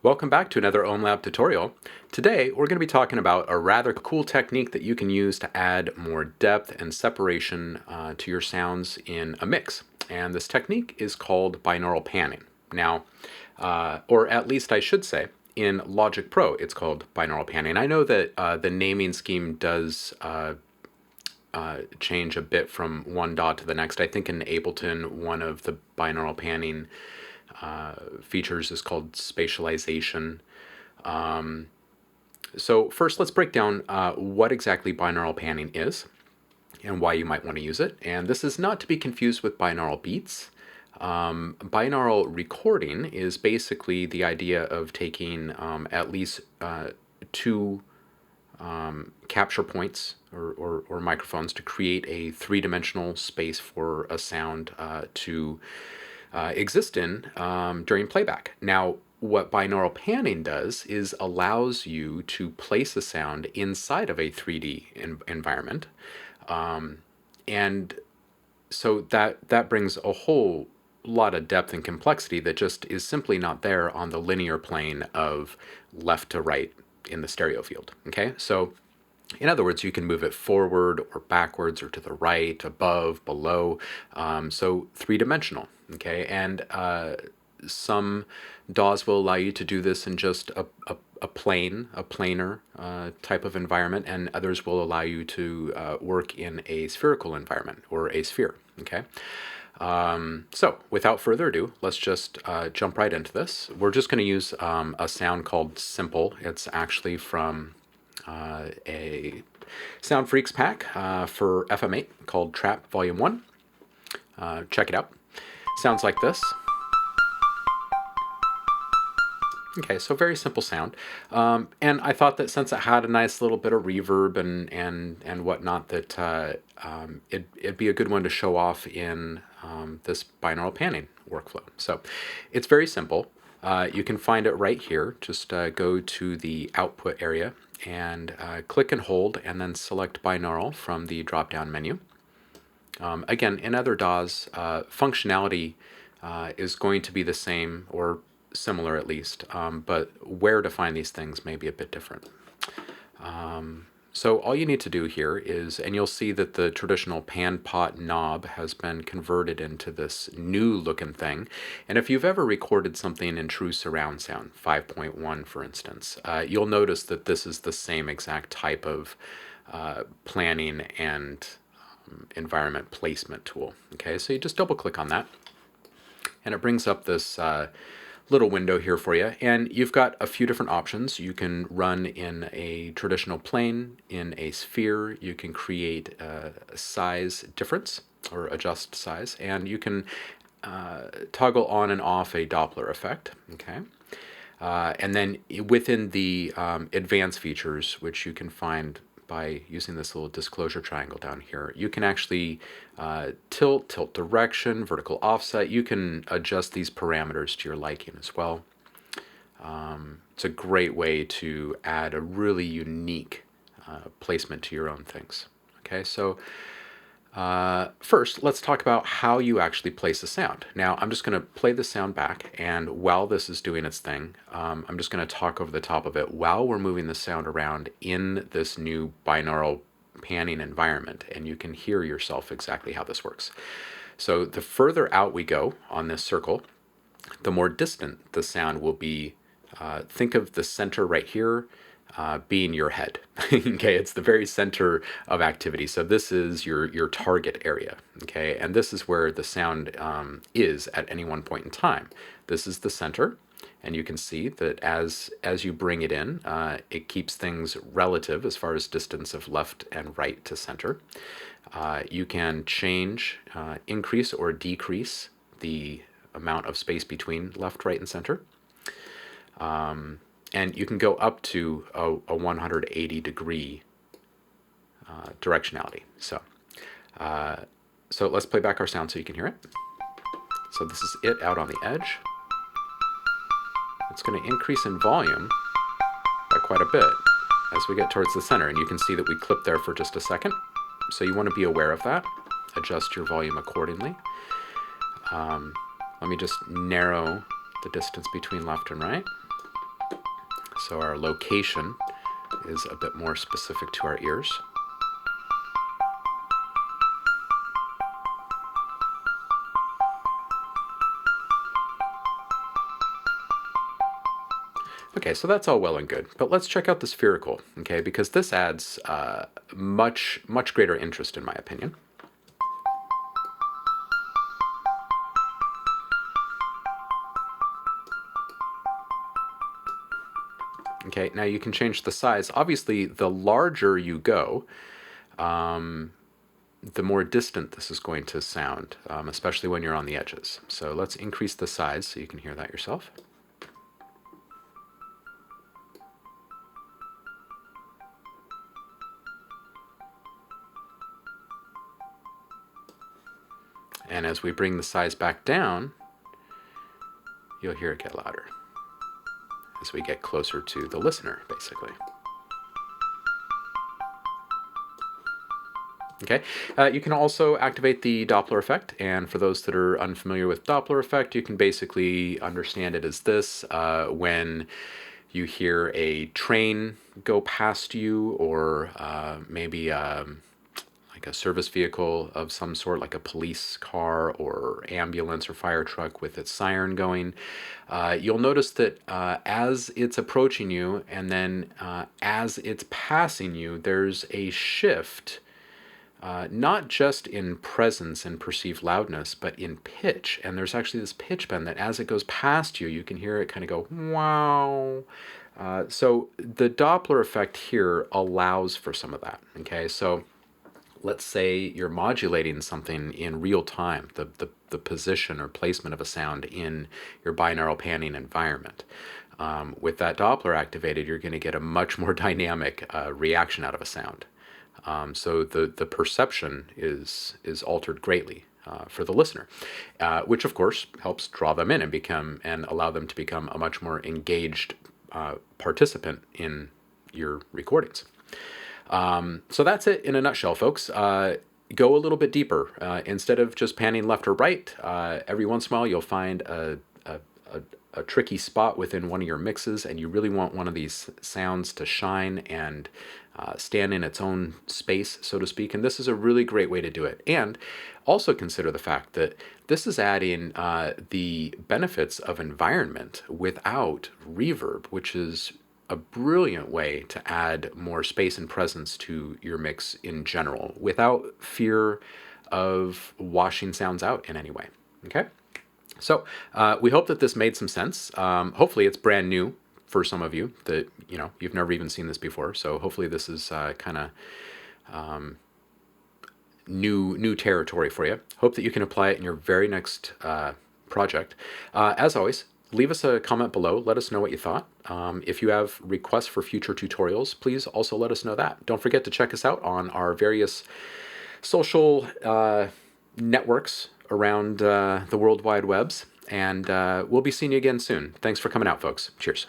Welcome back to another OhmLab tutorial. Today we're going to be talking about a rather cool technique that you can use to add more depth and separation to your sounds in a mix. And this technique is called binaural panning. Now, or at least I should say, in Logic Pro it's called binaural panning. I know that the naming scheme does change a bit from one DAW to the next. I think in Ableton, one of the binaural panning features is called spatialization. So first, let's break down what exactly binaural panning is and why you might want to use it. And this is not to be confused with binaural beats. Binaural recording is basically the idea of taking at least two capture points or microphones to create a three-dimensional space for a sound to exist in during playback. Now, what binaural panning does is allows you to place a sound inside of a 3D environment. And so that brings a whole lot of depth and complexity that just is simply not there on the linear plane of left to right in the stereo field. Okay, so in other words, you can move it forward or backwards or to the right, above, below, so three-dimensional. Okay, and some DAWs will allow you to do this in just a planar type of environment, and others will allow you to work in a spherical environment or a sphere. Okay. So without further ado, let's just jump right into this. We're just going to use a sound called Simple. It's actually from a Sound Freaks pack for FM8 called Trap Volume 1. Check it out. Sounds like this. Okay, so very simple sound. And I thought that since it had a nice little bit of reverb and whatnot, that it'd be a good one to show off in this binaural panning workflow. So it's very simple. You can find it right here. Just go to the output area and click and hold and then select binaural from the drop-down menu. Again, in other DAWs, functionality is going to be the same or similar at least, but where to find these things may be a bit different. So all you need to do here is, and you'll see that the traditional pan pot knob has been converted into this new looking thing. And if you've ever recorded something in true surround sound, 5.1 for instance, you'll notice that this is the same exact type of planning and environment placement tool. Okay, so you just double click on that and it brings up this little window here for you, and you've got a few different options. You can run in a traditional plane, in a sphere. You can create a size difference or adjust size, and you can toggle on and off a Doppler effect. Okay, and then within the advanced features, which you can find by using this little disclosure triangle down here, you can actually tilt direction, vertical offset. You can adjust these parameters to your liking as well. It's a great way to add a really unique placement to your own things. Okay, so first, let's talk about how you actually place a sound. Now, I'm just going to play the sound back, and while this is doing its thing, I'm just going to talk over the top of it while we're moving the sound around in this new binaural panning environment, and you can hear yourself exactly how this works. So the further out we go on this circle, the more distant the sound will be. Think of the center right here being your head. Okay, it's the very center of activity. So this is your target area. Okay, and this is where the sound is at any one point in time. This is the center, and you can see that as you bring it in, it keeps things relative as far as distance of left and right to center. You can change, increase or decrease the amount of space between left, right, and center. And you can go up to a 180 degree directionality. So let's play back our sound so you can hear it. So this is it out on the edge. It's going to increase in volume by quite a bit as we get towards the center. And you can see that we clip there for just a second. So you want to be aware of that. Adjust your volume accordingly. Let me just narrow the distance between left and right. So our location is a bit more specific to our ears. Okay, so that's all well and good, but let's check out the spherical, okay, because this adds much greater interest in my opinion. Okay, now you can change the size. Obviously, the larger you go, the more distant this is going to sound, especially when you're on the edges. So let's increase the size so you can hear that yourself. And as we bring the size back down, you'll hear it get louder as we get closer to the listener, basically. Okay, you can also activate the Doppler effect, and for those that are unfamiliar with Doppler effect, you can basically understand it as this. When you hear a train go past you, or maybe like a service vehicle of some sort, like a police car or ambulance or fire truck with its siren going, you'll notice that as it's approaching you and then as it's passing you, there's a shift, not just in presence and perceived loudness, but in pitch. And there's actually this pitch bend that as it goes past you, you can hear it kind of go, wow. So the Doppler effect here allows for some of that, okay? So let's say you're modulating something in real time, the position or placement of a sound in your binaural panning environment. With that Doppler activated, you're going to get a much more dynamic reaction out of a sound. So the perception is altered greatly for the listener, which of course helps draw them in and allow them to become a much more engaged participant in your recordings. So that's it in a nutshell, folks. Go a little bit deeper. Instead of just panning left or right, every once in a while you'll find a tricky spot within one of your mixes, and you really want one of these sounds to shine and stand in its own space, so to speak. And this is a really great way to do it. And also consider the fact that this is adding the benefits of environment without reverb, which is a brilliant way to add more space and presence to your mix in general without fear of washing sounds out in any way. Okay? So we hope that this made some sense. Hopefully it's brand new for some of you that, you've never even seen this before. So hopefully this is kind of new territory for you. Hope that you can apply it in your very next project. As always, leave us a comment below. Let us know what you thought. If you have requests for future tutorials, please also let us know that. Don't forget to check us out on our various social networks around the World Wide Webs. And we'll be seeing you again soon. Thanks for coming out, folks. Cheers.